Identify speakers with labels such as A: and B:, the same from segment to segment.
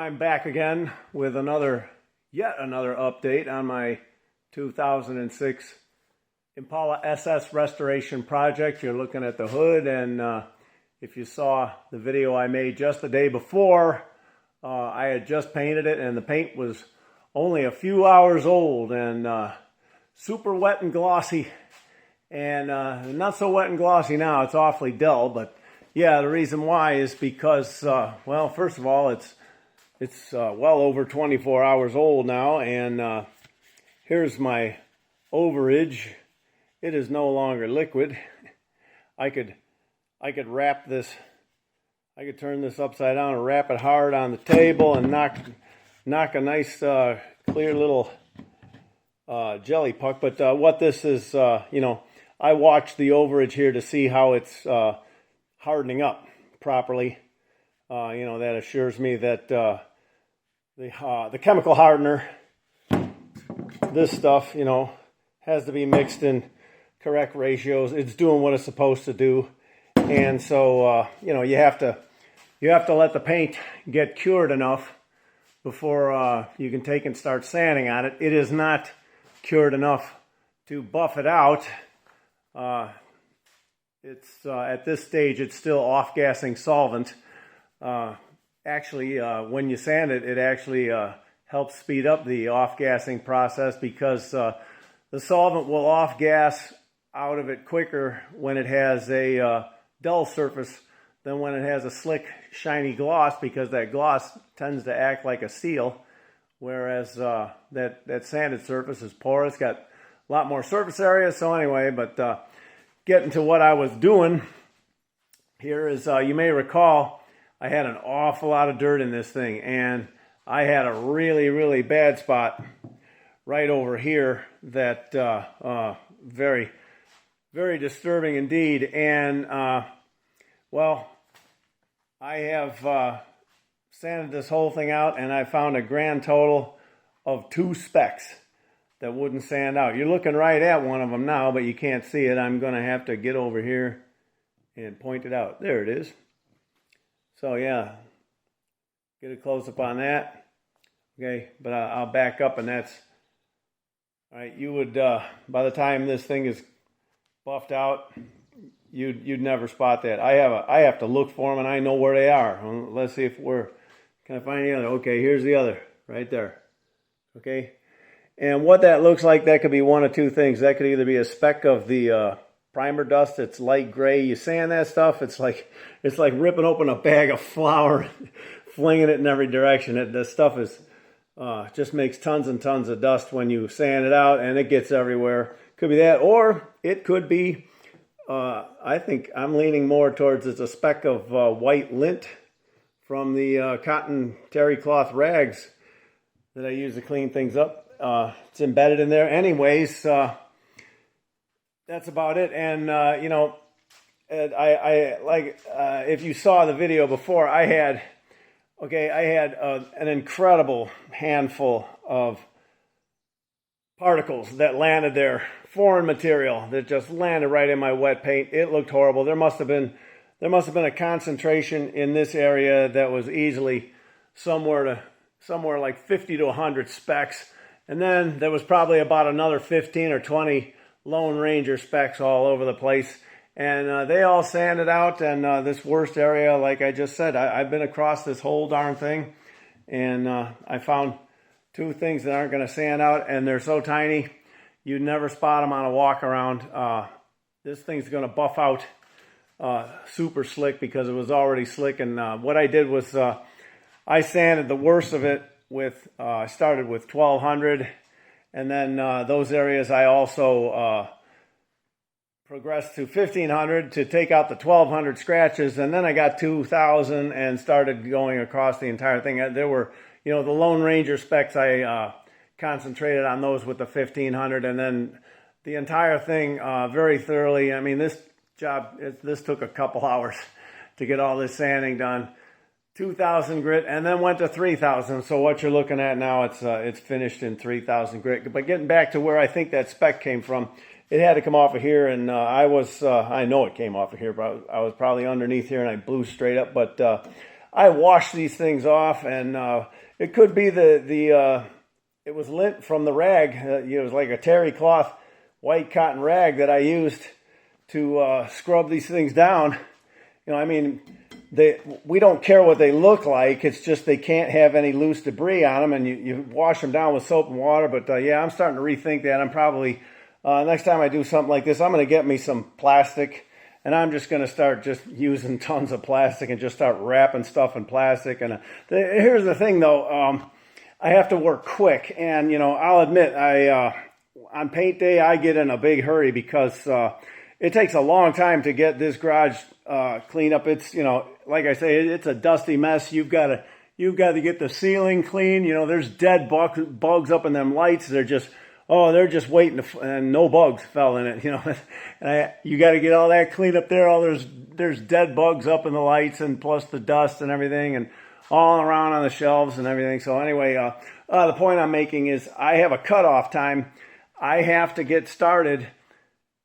A: I'm back again with yet another update on my 2006 Impala SS restoration project. You're looking at the hood, and if you saw the video I made just the day before, I had just painted it, and the paint was only a few hours old and super wet and glossy, and not so wet and glossy now. It's awfully dull, but yeah, the reason why is because, well, first of all, it's well over 24 hours old now, and here's my overage. It is no longer liquid. I could wrap this. I could turn this upside down and wrap it hard on the table and knock a nice clear little jelly puck. But what this is, I watched the overage here to see how it's hardening up properly. That assures me that the chemical hardener, this stuff, has to be mixed in correct ratios. It's doing what it's supposed to do, and so you have to let the paint get cured enough before you can take and start sanding on it. It is not cured enough to buff it out. It's at this stage, it's still off-gassing solvent. Actually, when you sand it, it actually helps speed up the off-gassing process because the solvent will off-gas out of it quicker when it has a dull surface than when it has a slick, shiny gloss, because that gloss tends to act like a seal, whereas that sanded surface is porous, got a lot more surface area. So anyway, but getting to what I was doing here is, you may recall, I had an awful lot of dirt in this thing, and I had a really, really bad spot right over here that very, very disturbing indeed. And well, I have sanded this whole thing out, and I found a grand total of 2 specks that wouldn't sand out. You're looking right at one of them now, but you can't see it. I'm going to have to get over here and point it out. There it is. So yeah, get a close-up on that. Okay, but I'll back up, and that's all right. You would, by the time this thing is buffed out, you'd never spot that. I have to look for them, and I know where they are. Let's see if can I find the other? Okay, here's the other right there. Okay, and what that looks like, that could be one of two things. That could either be a speck of the primer dust. It's light gray. You sand that stuff, it's like ripping open a bag of flour, flinging it in every direction. The stuff is just makes tons and tons of dust when you sand it out, and it gets everywhere. Could be that, or it could be, I think I'm leaning more towards it's a speck of white lint from the cotton terry cloth rags that I use to clean things up. It's embedded in there. Anyways, that's about it. And if you saw the video before, I had an incredible handful of particles that landed there, foreign material that just landed right in my wet paint. It looked horrible. There must have been a concentration in this area that was easily somewhere like 50 to 100 specks, and then there was probably about another 15 or 20 Lone Ranger specks all over the place, and they all sanded out. And this worst area, like I just said, I've been across this whole darn thing, and I found 2 things that aren't going to sand out, and they're so tiny you'd never spot them on a walk around. This thing's going to buff out super slick because it was already slick. And what I did was I sanded the worst of it with, I started with 1200, and then those areas I also progressed to 1500 to take out the 1200 scratches, and then I got 2000 and started going across the entire thing. There were, the Lone Ranger specs, I concentrated on those with the 1500, and then the entire thing very thoroughly. I mean, this took a couple hours to get all this sanding done. 2000 grit, and then went to 3000. So what you're looking at now, it's finished in 3000 grit. But getting back to where I think that spec came from, it had to come off of here, and I know it came off of here, but I was probably underneath here, and I blew straight up. But I washed these things off, and it could be it was lint from the rag. It was like a terry cloth, white cotton rag that I used to scrub these things down. I mean, we don't care what they look like. It's just they can't have any loose debris on them, and you wash them down with soap and water. But yeah, I'm starting to rethink that. I'm probably, next time I do something like this, I'm going to get me some plastic, and I'm just going to start just using tons of plastic and just start wrapping stuff in plastic. And here's the thing, though. I have to work quick, and, I'll admit, on paint day, I get in a big hurry because it takes a long time to get this garage cleaned up. It's, like I say, it's a dusty mess. You've got to get the ceiling clean. There's dead bugs up in them lights. They're just waiting and no bugs fell in it, And you got to get all that cleaned up there. There's dead bugs up in the lights, and plus the dust and everything, and all around on the shelves and everything. So anyway, the point I'm making is I have a cutoff time. I have to get started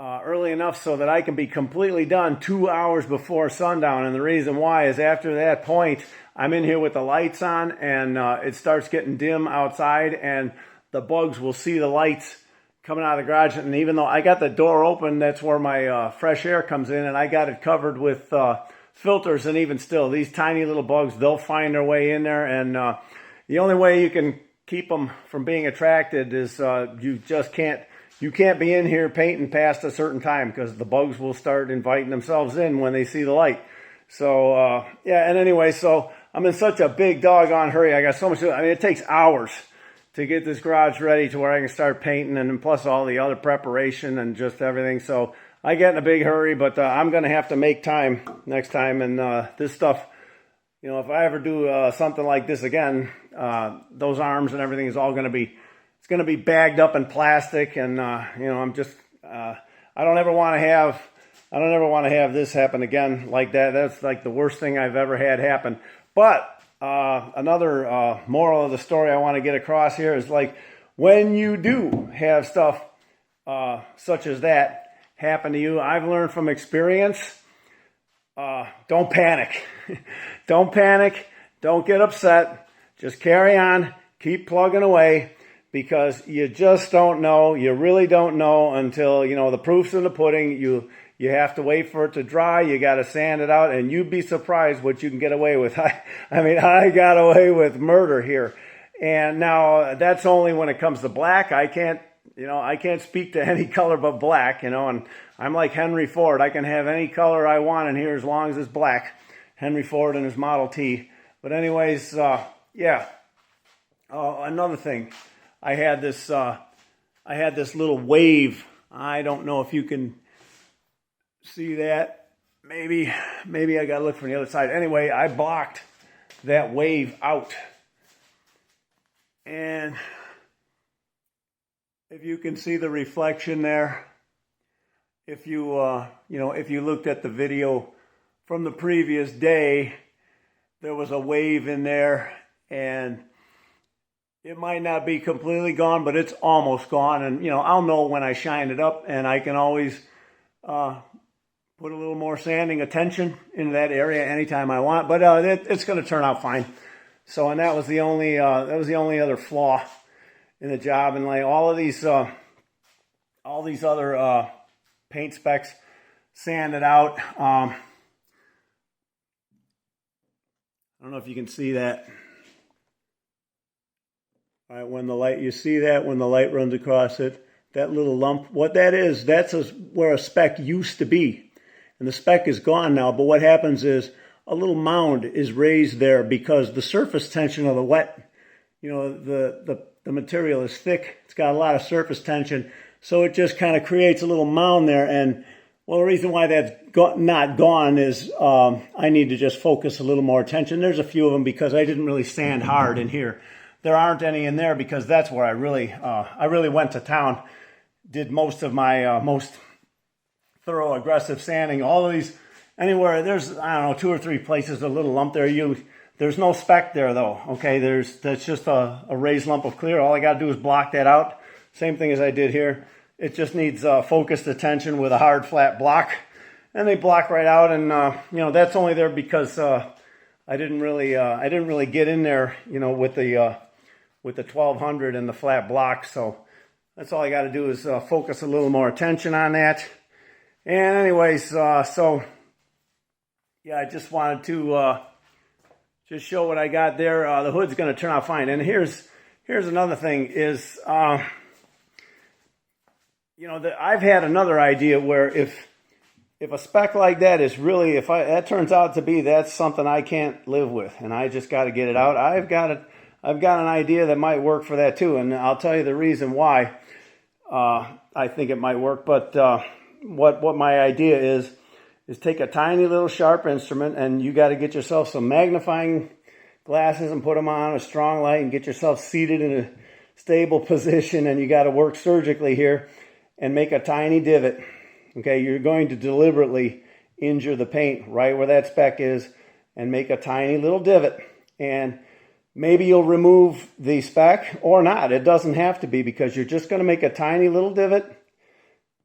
A: early enough so that I can be completely done 2 hours before sundown. And the reason why is after that point, I'm in here with the lights on, and it starts getting dim outside, and the bugs will see the lights coming out of the garage. And even though I got the door open, that's where my fresh air comes in, and I got it covered with filters, and even still, these tiny little bugs, they'll find their way in there. And the only way you can keep them from being attracted is you can't be in here painting past a certain time, because the bugs will start inviting themselves in when they see the light. So yeah, and anyway, so I'm in such a big doggone hurry. I got so much to do. I mean, it takes hours to get this garage ready to where I can start painting, and plus all the other preparation and just everything. So I get in a big hurry, but I'm going to have to make time next time. And this stuff, if I ever do something like this again, those arms and everything is all going to be, it's going to be bagged up in plastic. And, I'm just, I don't ever want to have this happen again like that. That's like the worst thing I've ever had happen. But another moral of the story I want to get across here is, like, when you do have stuff such as that happen to you, I've learned from experience, don't panic. Don't panic. Don't get upset. Just carry on. Keep plugging away, because you just don't know. You really don't know until, the proof's in the pudding. You have to wait for it to dry. You got to sand it out, and you'd be surprised what you can get away with. I mean, I got away with murder here. And now that's only when it comes to black. I can't speak to any color but black, and I'm like Henry Ford. I can have any color I want in here as long as it's black. Henry Ford and his Model T. But anyways, yeah. Another thing, I had this little wave. I don't know if you can see that. Maybe I gotta look from the other side. Anyway, I blocked that wave out, and if you can see the reflection there, if you looked at the video from the previous day, there was a wave in there, and it might not be completely gone, but it's almost gone. And, I'll know when I shine it up, and I can always put a little more sanding attention in that area anytime I want. But it's going to turn out fine. So, and that was the only other flaw in the job. And like all these other paint specs sanded out. I don't know if you can see that. All right, when the light runs across it, that little lump, what that is, that's where a speck used to be. And the speck is gone now, but what happens is a little mound is raised there because the surface tension of the wet, the material is thick. It's got a lot of surface tension, so it just kind of creates a little mound there. And, well, the reason why that's not gone is I need to just focus a little more attention. There's a few of them because I didn't really sand hard in here. There aren't any in there because that's where I really went to town. Did most of my most thorough, aggressive sanding. All of these, anywhere there's, I don't know, 2 or 3 places a little lump there. There's no speck there though. Okay, that's just a raised lump of clear. All I got to do is block that out. Same thing as I did here. It just needs focused attention with a hard flat block, and they block right out. And that's only there because I didn't really get in there, with the 1200 and the flat block. So that's all I got to do is focus a little more attention on that. And anyways, so yeah, I just wanted to just show what I got there. The hood's going to turn out fine. And here's another thing is, I've had another idea where if a spec like that is really, that turns out to be, that's something I can't live with, and I just got to get it out. I've got an idea that might work for that too, and I'll tell you the reason why I think it might work. But what my idea is take a tiny little sharp instrument, and you got to get yourself some magnifying glasses and put them on a strong light and get yourself seated in a stable position, and you got to work surgically here and make a tiny divot. Okay, you're going to deliberately injure the paint right where that speck is and make a tiny little divot. And maybe you'll remove the speck or not. It doesn't have to be, because you're just going to make a tiny little divot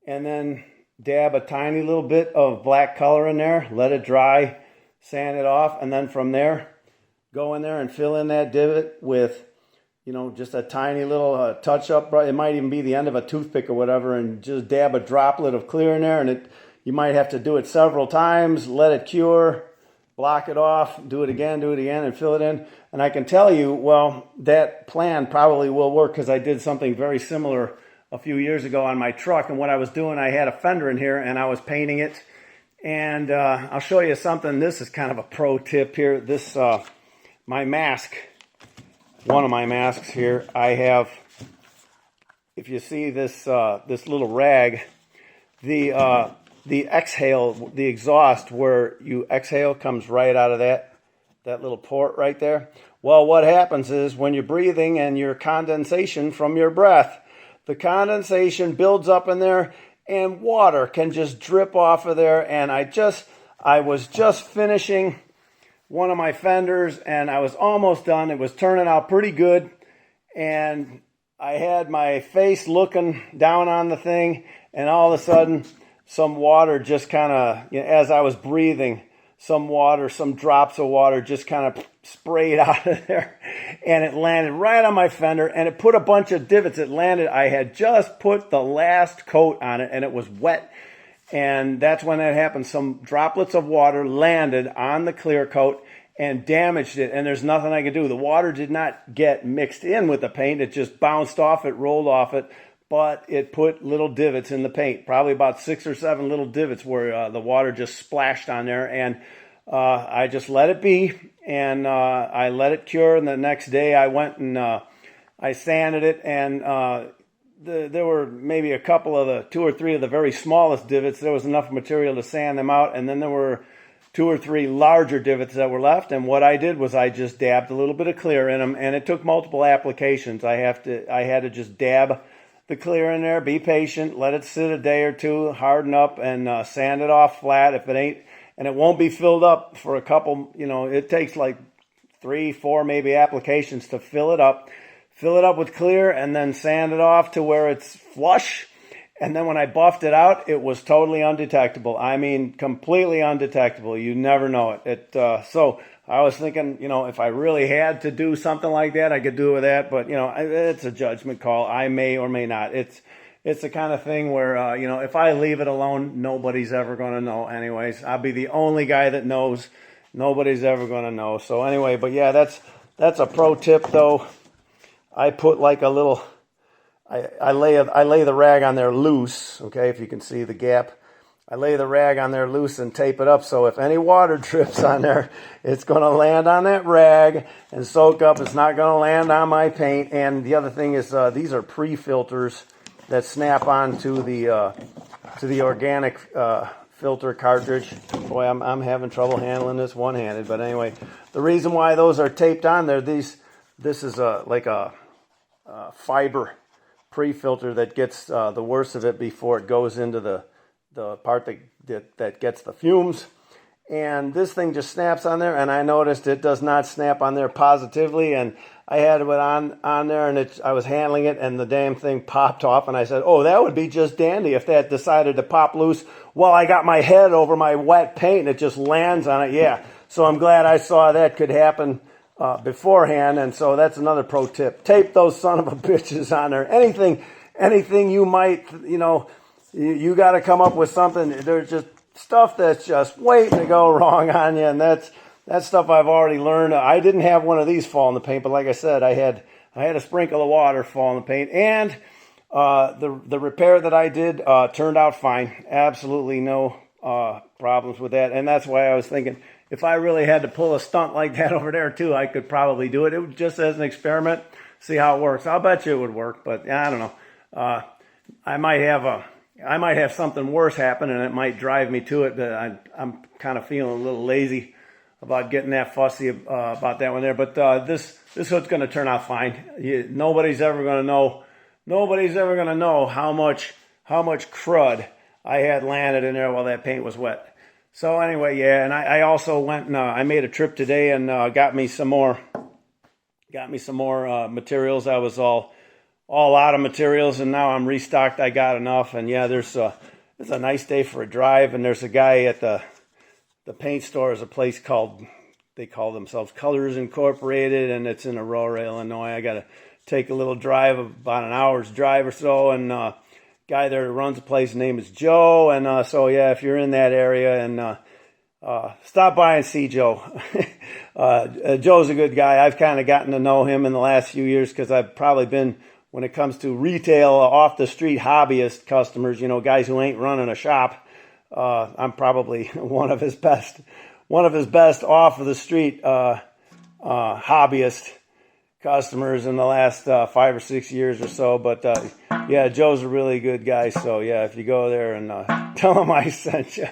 A: and then dab a tiny little bit of black color in there, let it dry, sand it off, and then from there, go in there and fill in that divot with, just a tiny little touch-up. It might even be the end of a toothpick or whatever, and just dab a droplet of clear in there, and you might have to do it several times, let it cure, block it off, do it again, and fill it in. And I can tell you, well, that plan probably will work, because I did something very similar a few years ago on my truck. And what I was doing, I had a fender in here, and I was painting it. And I'll show you something. This is kind of a pro tip here. This, my mask, one of my masks here, I have, if you see this this little rag, the exhale, the exhaust where you exhale comes right out of that little port right there. Well, what happens is when you're breathing and your condensation from your breath, the condensation builds up in there and water can just drip off of there. And I was just finishing one of my fenders, and I was almost done. It was turning out pretty good, and I had my face looking down on the thing, and all of a sudden some water just kind of, as I was breathing, some drops of water just kind of sprayed out of there, and it landed right on my fender, and it put a bunch of divots. It landed, I had just put the last coat on it, and it was wet. And that's when that happened. Some droplets of water landed on the clear coat and damaged it. And there's nothing I could do. The water did not get mixed in with the paint. It just bounced off it, rolled off it. But it put little divots in the paint, probably about 6 or 7 little divots where the water just splashed on there. And I just let it be. And I let it cure. And the next day I went and I sanded it. And there were maybe a couple of the 2 or 3 of the very smallest divots. There was enough material to sand them out, and then there were 2 or 3 larger divots that were left. And what I did was I just dabbed a little bit of clear in them, and it took multiple applications. I had to just dab the clear in there, be patient, let it sit a day or two, harden up, and sand it off flat. If it ain't, and it won't be filled up for a couple. It takes like 3, 4 maybe applications to fill it up. Fill it up with clear and then sand it off to where it's flush. And then when I buffed it out, it was totally undetectable. I mean, completely undetectable. You never know it. So I was thinking, if I really had to do something like that, I could do it with that. But, it's a judgment call. I may or may not. It's the kind of thing where, if I leave it alone, nobody's ever going to know anyways. I'll be the only guy that knows. Nobody's ever going to know. So anyway, but yeah, that's a pro tip though. I put like a little, I lay the rag on there loose, okay, if you can see the gap. I lay the rag on there loose and tape it up, so if any water drips on there, it's going to land on that rag and soak up. It's not going to land on my paint. And the other thing is these are pre-filters that snap on to the organic filter cartridge. Boy, I'm having trouble handling this one-handed, but anyway, the reason why those are taped on there, this is like a fiber pre-filter that gets the worst of it before it goes into the part that gets the fumes. And this thing just snaps on there, and I noticed it does not snap on there positively, and I had it on there, and I was handling it, and the damn thing popped off, and I said, oh, that would be just dandy if that decided to pop loose while I got my head over my wet paint, and it just lands on it. Yeah, So I'm glad I saw that could happen beforehand. And so that's another pro tip. Tape those son of a bitches on there. Anything you might, you got to come up with something. There's just stuff that's just waiting to go wrong on you. And that's stuff I've already learned. I didn't have one of these fall in the paint, but like I said, I had a sprinkle of water fall in the paint. And the repair that I did turned out fine. Absolutely no problems with that. And that's why I was thinking, if I really had to pull a stunt like that over there too, I could probably do it. It was just as an experiment, see how it works. I'll bet you it would work, but I don't know. I might have something worse happen, and it might drive me to it. But I'm kind of feeling a little lazy about getting that fussy about that one there. But this hood's going to turn out fine. Nobody's ever going to know. Nobody's ever going to know how much crud I had landed in there while that paint was wet. So anyway, yeah, and I also went and I made a trip today and got me some more materials. I was all out of materials, and now I'm restocked. I got enough, and yeah, it's a nice day for a drive. And there's a guy at the paint store. Is a place they call themselves Colors Incorporated, and it's in Aurora, Illinois. I got to take a little drive, about an hour's drive or so, and guy there who runs the place, his name is Joe. And so yeah, if you're in that area, and stop by and see Joe. Joe's a good guy. I've kind of gotten to know him in the last few years because I've probably been, when it comes to retail, off the street hobbyist customers, guys who ain't running a shop. I'm probably one of his best off of the street hobbyist customers in the last 5 or 6 years or so. But yeah, Joe's a really good guy. So yeah, if you go there and tell him I sent you.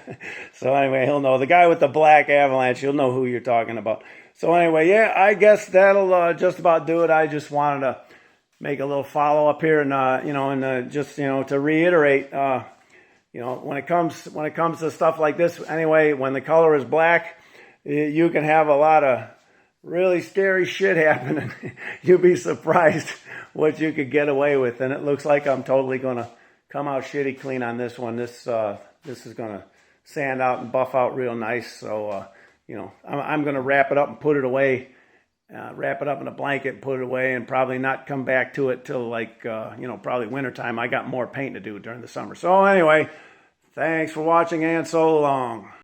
A: So anyway, he'll know. The guy with the black Avalanche, he'll know who you're talking about. So anyway, yeah, I guess that'll just about do it. I just wanted to make a little follow up here, and just to reiterate, when it comes to stuff like this, anyway, when the color is black, you can have a lot of really scary shit happening. You'll be surprised what you could get away with. And it looks like I'm totally going to come out shitty clean on this one. This is going to sand out and buff out real nice. So, I'm going to wrap it up and put it away, wrap it up in a blanket and put it away, and probably not come back to it till probably wintertime. I got more paint to do during the summer. So anyway, thanks for watching, and so long.